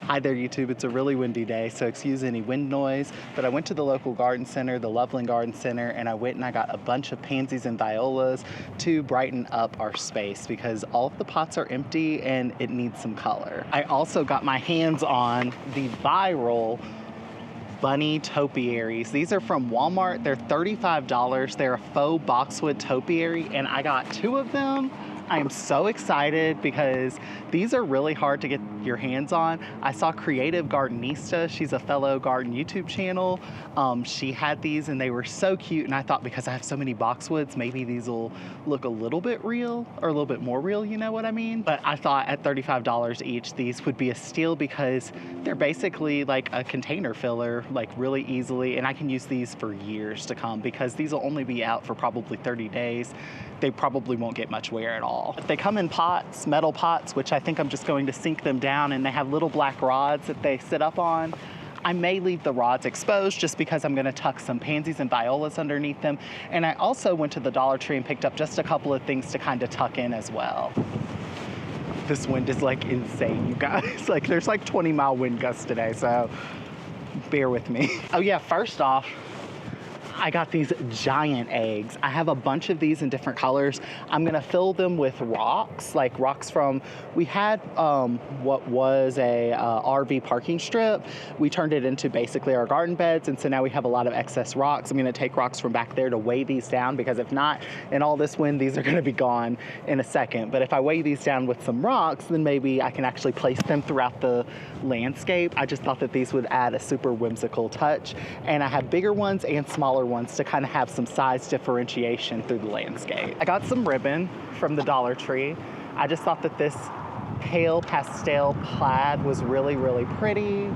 Hi there, YouTube. It's a really windy day, so excuse any wind noise, but I went to the local garden center, the Loveland Garden Center, and I went and I got a bunch of pansies and violas to brighten up our space because all of the pots are empty and it needs some color. I also got my hands on the viral Bunny Topiaries. These are from Walmart. They're $35. They're a faux boxwood topiary, and I got 2 of them. I am so excited because these are really hard to get your hands on. I saw Creative Gardenista, she's a fellow garden YouTube channel. She had these and they were so cute, and I thought because I have so many boxwoods, maybe these will look a little bit real or a little bit more real, you know what I mean? But I thought at $35 each, these would be a steal because they're basically like a container filler, like really easily, and I can use these for years to come because these will only be out for probably 30 days. They probably won't get much wear at all. They come in pots, metal pots, which I think I'm just going to sink them down, and they have little black rods that they sit up on. I may leave the rods exposed just because I'm gonna tuck some pansies and violas underneath them. And I also went to the Dollar Tree and picked up just a couple of things to kind of tuck in as well. This wind is like insane, you guys. Like there's like 20-mile wind gusts today, so bear with me. Oh yeah, first off, I got these giant eggs. I have a bunch of these in different colors. I'm gonna fill them with rocks, like rocks from, we had what was a RV parking strip. We turned it into basically our garden beds, and so now we have a lot of excess rocks. I'm gonna take rocks from back there to weigh these down, because if not, in all this wind, these are gonna be gone in a second. But if I weigh these down with some rocks, then maybe I can actually place them throughout the landscape. I just thought that these would add a super whimsical touch. And I have bigger ones and smaller ones to kind of have some size differentiation through the landscape. I got some ribbon from the Dollar Tree. I just thought that this pale pastel plaid was really, really pretty,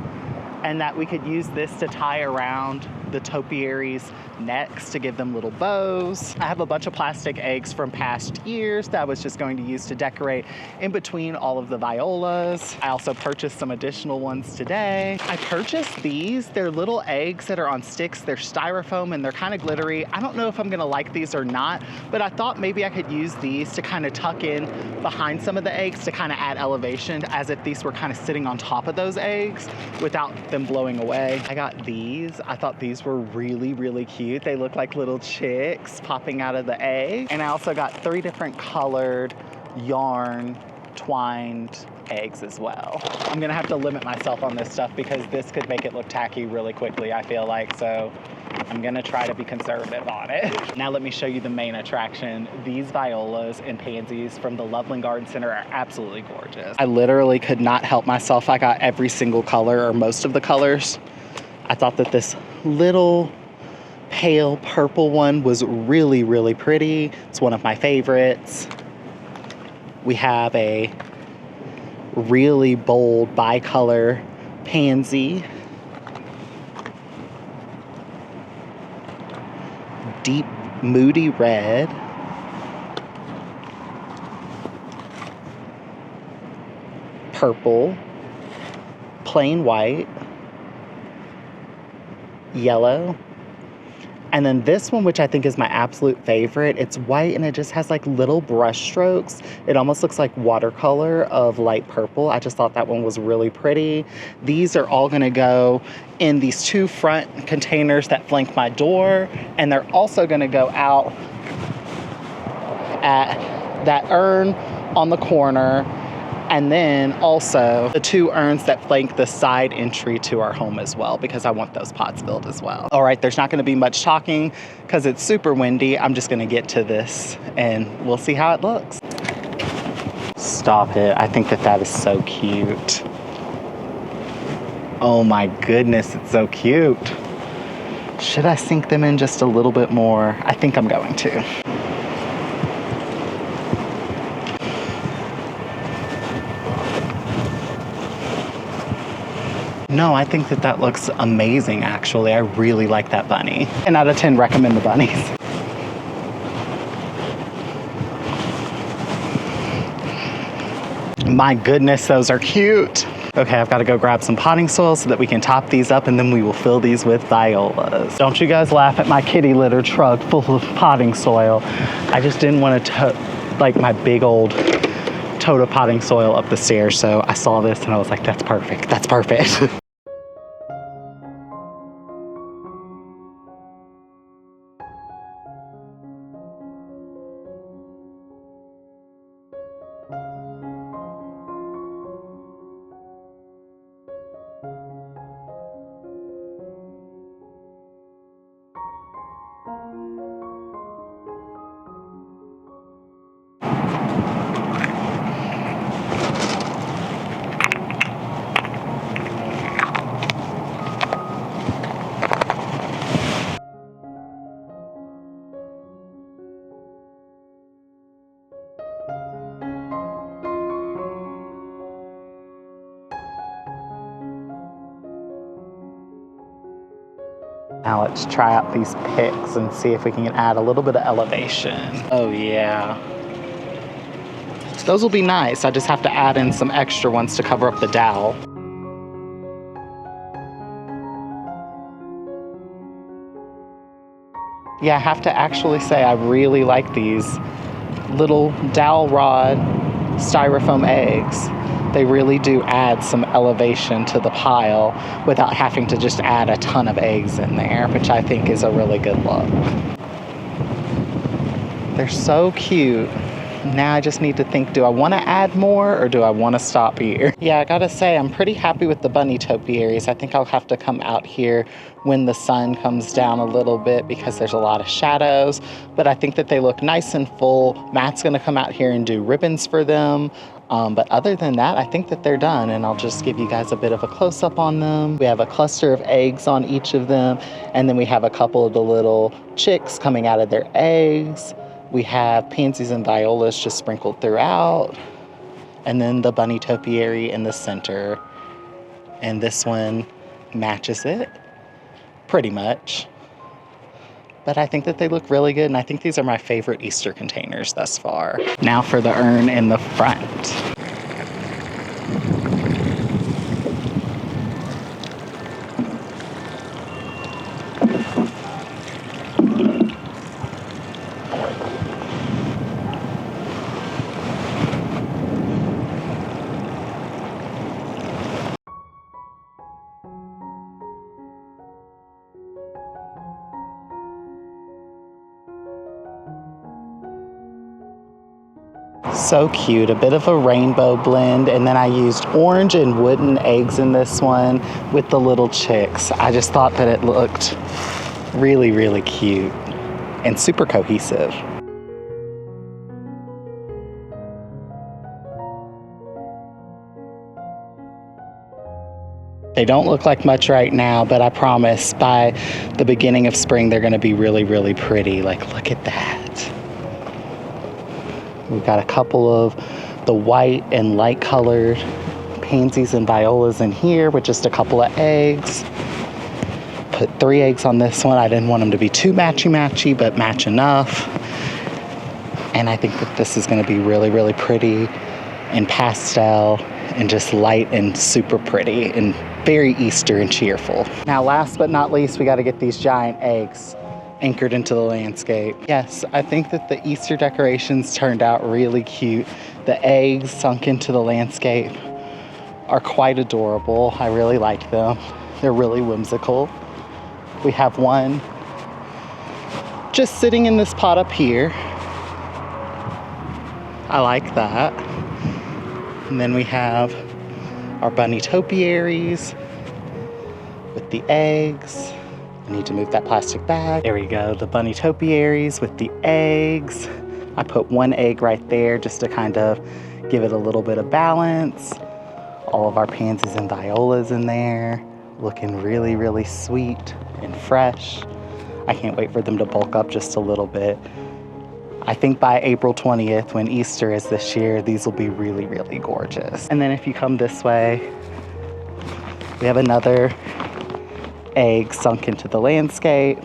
and that we could use this to tie around the topiaries' necks to give them little bows. I have a bunch of plastic eggs from past years that I was just going to use to decorate in between all of the violas. I also purchased some additional ones today. I purchased these. They're little eggs that are on sticks. They're styrofoam and they're kind of glittery. I don't know if I'm gonna like these or not, but I thought maybe I could use these to kind of tuck in behind some of the eggs to kind of add elevation, as if these were kind of sitting on top of those eggs without them blowing away. I got these. I thought these were really, really cute. They look like little chicks popping out of the egg. And I also got 3 different colored yarn twined eggs as well. I'm gonna have to limit myself on this stuff because this could make it look tacky really quickly, I feel like, so I'm gonna try to be conservative on it. Now let me show you the main attraction. These violas and pansies from the Loveland Garden Center are absolutely gorgeous. I literally could not help myself. I got every single color, or most of the colors. I thought that this little pale purple one was really, really pretty. It's one of my favorites. We have a really bold bicolor pansy. Deep, moody red. Purple. Plain white. Yellow. And then this one, which I think is my absolute favorite, it's white and it just has like little brush strokes. It almost looks like watercolor of light purple. I just thought that one was really pretty. These are all gonna go in these 2 front containers that flank my door, and they're also gonna go out at that urn on the corner, and then also the 2 urns that flank the side entry to our home as well, because I want those pots filled as well. All right, there's not gonna be much talking because it's super windy. I'm just gonna get to this and we'll see how it looks. Stop it, I think that is so cute. Oh my goodness, it's so cute. Should I sink them in just a little bit more? I think I'm going to. No, I think that looks amazing, actually. I really like that bunny. 10 out of 10 recommend the bunnies. My goodness, those are cute. Okay, I've got to go grab some potting soil so that we can top these up, and then we will fill these with violas. Don't you guys laugh at my kitty litter truck full of potting soil. I just didn't want to like my big old total potting soil up the stairs. So I saw this and I was like, that's perfect. That's perfect. Now let's try out these picks and see if we can add a little bit of elevation. Oh yeah. Those will be nice. I just have to add in some extra ones to cover up the dowel. Yeah, I have to actually say I really like these little dowel rod styrofoam eggs. They really do add some elevation to the pile without having to just add a ton of eggs in there, which I think is a really good look. They're so cute. Now I just need to think, do I want to add more or do I want to stop here? Yeah, I gotta say, I'm pretty happy with the Bunny Topiaries. I think I'll have to come out here when the sun comes down a little bit because there's a lot of shadows, but I think that they look nice and full. Matt's gonna come out here and do ribbons for them. But other than that, I think that they're done, and I'll just give you guys a bit of a close-up on them. We have a cluster of eggs on each of them, and then we have a couple of the little chicks coming out of their eggs. We have pansies and violas just sprinkled throughout, and then the Bunny Topiary in the center. And this one matches it, pretty much. But I think that they look really good, and I think these are my favorite Easter containers thus far. Now for the urn in the front. So cute, a bit of a rainbow blend, and then I used orange and wooden eggs in this one with the little chicks. I just thought that it looked really, really cute and super cohesive. They don't look like much right now, but I promise by the beginning of spring they're gonna be really, really pretty. Like, look at that. We've got a couple of the white and light colored pansies and violas in here with just a couple of eggs. Put 3 eggs on this one. I didn't want them to be too matchy-matchy, but match enough. And I think that this is gonna be really, really pretty in pastel and just light and super pretty and very Easter and cheerful. Now, last but not least, we gotta get these giant eggs anchored into the landscape. Yes, I think that the Easter decorations turned out really cute. The eggs sunk into the landscape are quite adorable. I really like them. They're really whimsical. We have one just sitting in this pot up here. I like that. And then we have our Bunny Topiaries with the eggs. I need to move that plastic bag. There we go, the Bunny Topiaries with the eggs. I put 1 egg right there just to kind of give it a little bit of balance. All of our pansies and violas in there, looking really, really sweet and fresh. I can't wait for them to bulk up just a little bit. I think by April 20th, when Easter is this year, these will be really, really gorgeous. And then if you come this way, we have another egg sunk into the landscape.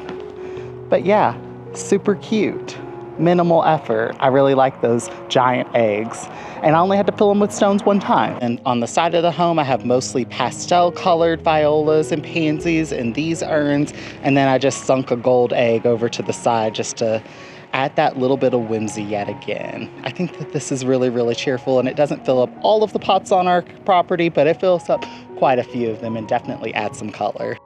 But yeah, super cute, minimal effort. I really like those giant eggs, and I only had to fill them with stones 1 time. And on the side of the home, I have mostly pastel colored violas and pansies in these urns, and then I just sunk a gold egg over to the side just to add that little bit of whimsy yet again. I think that this is really, really cheerful, and it doesn't fill up all of the pots on our property, but it fills up quite a few of them and definitely adds some color.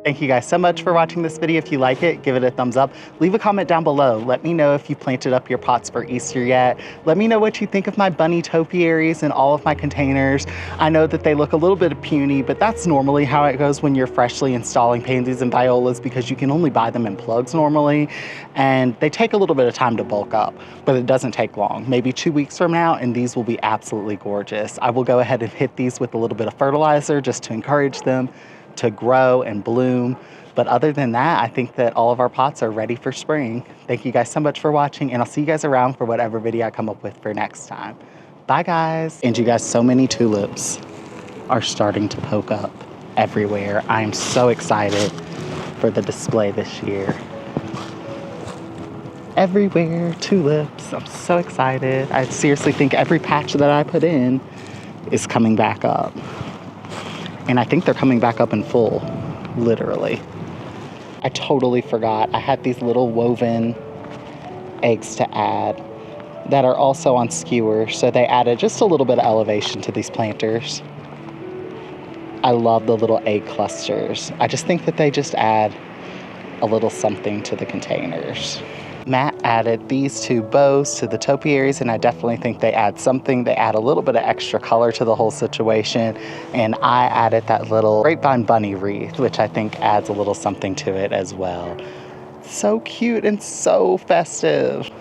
Thank you guys so much for watching this video. If you like it, give it a thumbs up. Leave a comment down below. Let me know if you planted up your pots for Easter yet. Let me know what you think of my bunny topiaries and all of my containers. I know that they look a little bit puny, but that's normally how it goes when you're freshly installing pansies and violas, because you can only buy them in plugs normally, and they take a little bit of time to bulk up, but it doesn't take long. Maybe 2 weeks from now, and these will be absolutely gorgeous. I will go ahead and hit these with a little bit of fertilizer just to encourage them to grow and bloom. But other than that, I think that all of our pots are ready for spring. Thank you guys so much for watching, and I'll see you guys around for whatever video I come up with for next time. Bye guys. And you guys, so many tulips are starting to poke up everywhere. I am so excited for the display this year. Everywhere, tulips. I'm so excited. I seriously think every patch that I put in is coming back up. And I think they're coming back up in full, literally. I totally forgot. I had these little woven eggs to add that are also on skewers, so they added just a little bit of elevation to these planters. I love the little egg clusters. I just think that they just add a little something to the containers. Matt added these two bows to the topiaries, and I definitely think they add something. They add a little bit of extra color to the whole situation. And I added that little grapevine bunny wreath, which I think adds a little something to it as well. So cute and so festive.